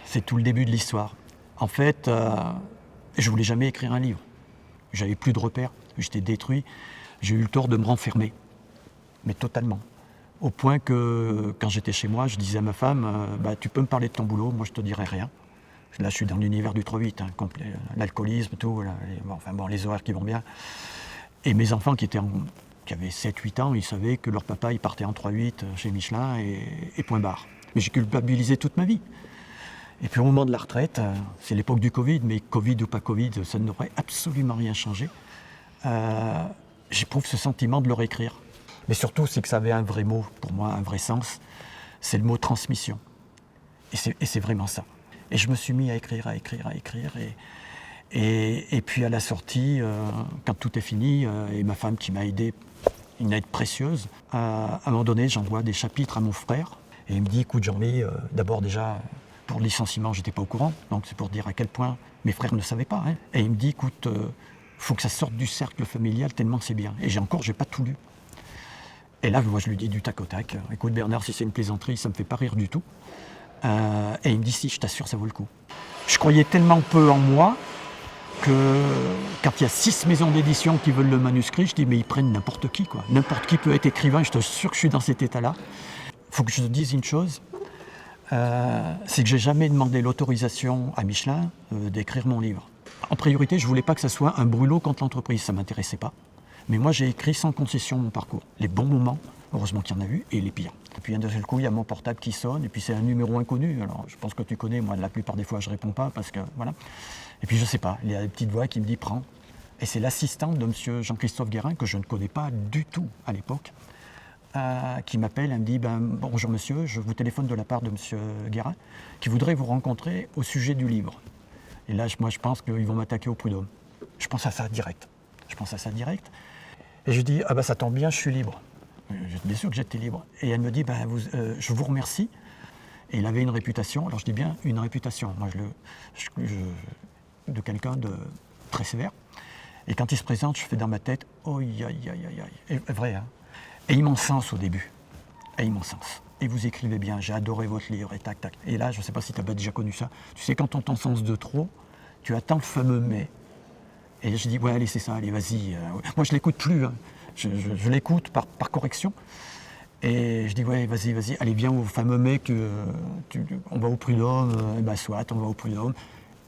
C'est tout le début de l'histoire. En fait, je voulais jamais écrire un livre. J'avais plus de repères, j'étais détruit. J'ai eu le tort de me renfermer, mais totalement. Au point que, quand j'étais chez moi, je disais à ma femme, tu peux me parler de ton boulot, moi je te dirai rien. Là, je suis dans l'univers du trop vite, complet, l'alcoolisme, tout, les horaires qui vont bien. Et mes enfants qui avaient 7-8 ans, ils savaient que leur papa, il partait en 3-8 chez Michelin et point barre. Mais j'ai culpabilisé toute ma vie. Et puis au moment de la retraite, c'est l'époque du Covid, mais Covid ou pas Covid, ça n'aurait absolument rien changé. J'éprouve ce sentiment de le réécrire. Mais surtout, c'est que ça avait un vrai mot, pour moi, un vrai sens. C'est le mot transmission. Et c'est vraiment ça. Et je me suis mis à écrire. Et puis à la sortie, quand tout est fini, et ma femme qui m'a aidé, une aide précieuse, à un moment donné, j'envoie des chapitres à mon frère. Et il me dit, écoute Jean-Mi, d'abord déjà, pour le licenciement, je n'étais pas au courant. Donc c'est pour dire à quel point mes frères ne savaient pas. Et il me dit, écoute, faut que ça sorte du cercle familial tellement c'est bien. Et j'ai pas tout lu. Et là, moi, je lui dis du tac au tac, écoute Bernard, si c'est une plaisanterie, ça ne me fait pas rire du tout. Et il me dit, si, je t'assure, ça vaut le coup. Je croyais tellement peu en moi que quand il y a 6 maisons d'édition qui veulent le manuscrit, je dis, mais ils prennent n'importe qui, quoi. N'importe qui peut être écrivain, je t'assure que je suis dans cet état-là. Il faut que je te dise une chose, c'est que j'ai jamais demandé l'autorisation à Michelin d'écrire mon livre. En priorité, je ne voulais pas que ça soit un brûlot contre l'entreprise, ça ne m'intéressait pas. Mais moi, j'ai écrit sans concession mon parcours. Les bons moments, heureusement qu'il y en a eu, et les pires. Et puis, d'un seul coup, il y a mon portable qui sonne, et puis c'est un numéro inconnu. Alors, je pense que tu connais, moi, la plupart des fois, je ne réponds pas, parce que, voilà. Et puis, je ne sais pas, il y a des petites voix qui me disent « prends ». Et c'est l'assistante de M. Jean-Christophe Guérin, que je ne connais pas du tout à l'époque, qui m'appelle, elle me dit bonjour monsieur, je vous téléphone de la part de monsieur Guérin, qui voudrait vous rencontrer au sujet du livre. Et là, moi, je pense qu'ils vont m'attaquer au prud'homme. Je pense à ça direct. Et je dis, ça tombe bien, je suis libre. J'étais bien sûr que j'étais libre. Et elle me dit, je vous remercie. Et il avait une réputation, alors je dis bien une réputation. Moi, de quelqu'un de très sévère. Et quand il se présente, je fais dans ma tête, et vrai, hein. Et il m'encense au début. Et vous écrivez bien, j'ai adoré votre livre, et tac, tac. Et là, je ne sais pas si tu as déjà connu ça. Tu sais, quand on t'encense de trop, tu attends le fameux mais. Et je dis, ouais, allez, c'est ça, allez, vas-y. Moi, je ne l'écoute plus. Hein. Je l'écoute par correction. Et je dis, ouais, vas-y, allez, viens au fameux mais on va au prud'homme, soit, on va au prud'homme.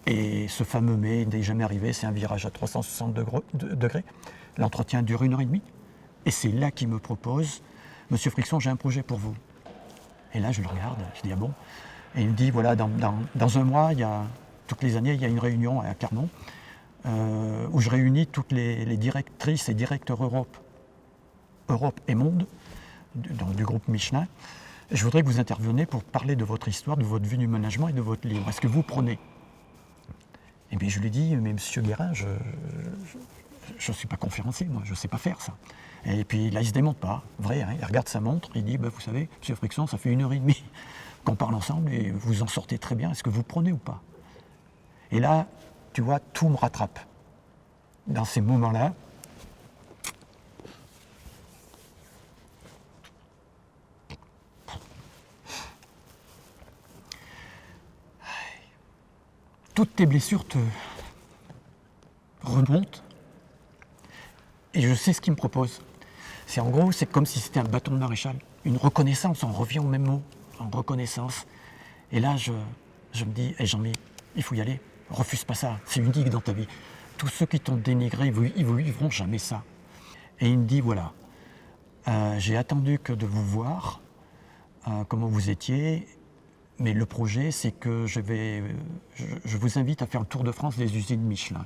Et ce fameux mais, il n'est jamais arrivé, c'est un virage à 360 degrés. L'entretien dure 1h30. Et c'est là qu'il me propose, monsieur Frixon, j'ai un projet pour vous. Et là, je le regarde, je dis, ah bon? Et il me dit, voilà, dans un mois, toutes les années, il y a une réunion à Clermont, où je réunis toutes les directrices et directeurs Europe et Monde, du groupe Michelin. Et je voudrais que vous interveniez pour parler de votre histoire, de votre vue du management et de votre livre. Est-ce que vous prenez? Et bien je lui dis, mais monsieur Guérin, je ne suis pas conférencier, moi, je ne sais pas faire ça. Et puis là, il ne se démonte pas, vrai, hein, il regarde sa montre, il dit, vous savez, monsieur Frixon, ça fait 1h30 qu'on parle ensemble et vous en sortez très bien, est-ce que vous prenez ou pas? Et là, tu vois, tout me rattrape. Dans ces moments-là, toutes tes blessures te remontent et je sais ce qu'il me propose. En gros, c'est comme si c'était un bâton de maréchal, une reconnaissance, on revient au même mot, en reconnaissance. Et là, je me dis, Jean-Mi, il faut y aller, refuse pas ça, c'est unique dans ta vie. Tous ceux qui t'ont dénigré, ils ne vivront jamais ça. Et il me dit, voilà, j'ai attendu que de vous voir, comment vous étiez, mais le projet, c'est que je vous invite à faire le tour de France des usines Michelin.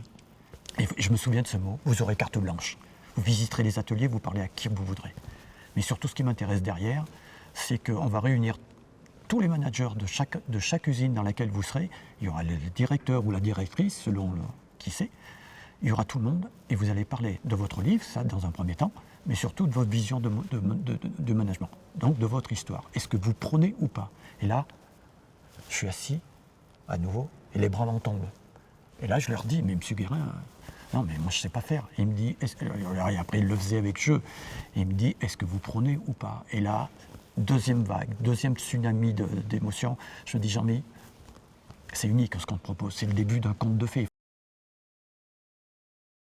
Et je me souviens de ce mot, vous aurez carte blanche. Vous visiterez les ateliers, vous parlez à qui vous voudrez. Mais surtout, ce qui m'intéresse derrière, c'est qu'on va réunir tous les managers de chaque usine dans laquelle vous serez. Il y aura le directeur ou la directrice, selon qui c'est. Il y aura tout le monde et vous allez parler de votre livre, ça dans un premier temps, mais surtout de votre vision de management, donc de votre histoire. Est-ce que vous prenez ou pas? Et là, je suis assis, à nouveau, et les bras m'en tombent. Et là, je leur dis, mais monsieur Guérin, non, mais moi, je ne sais pas faire. Et il me dit, et après, il le faisait avec jeu. Et il me dit, est-ce que vous prenez ou pas? Et là, deuxième vague, deuxième tsunami d'émotions. Je me dis, Jean-Mi, C'est unique ce qu'on te propose, c'est le début d'un conte de fées.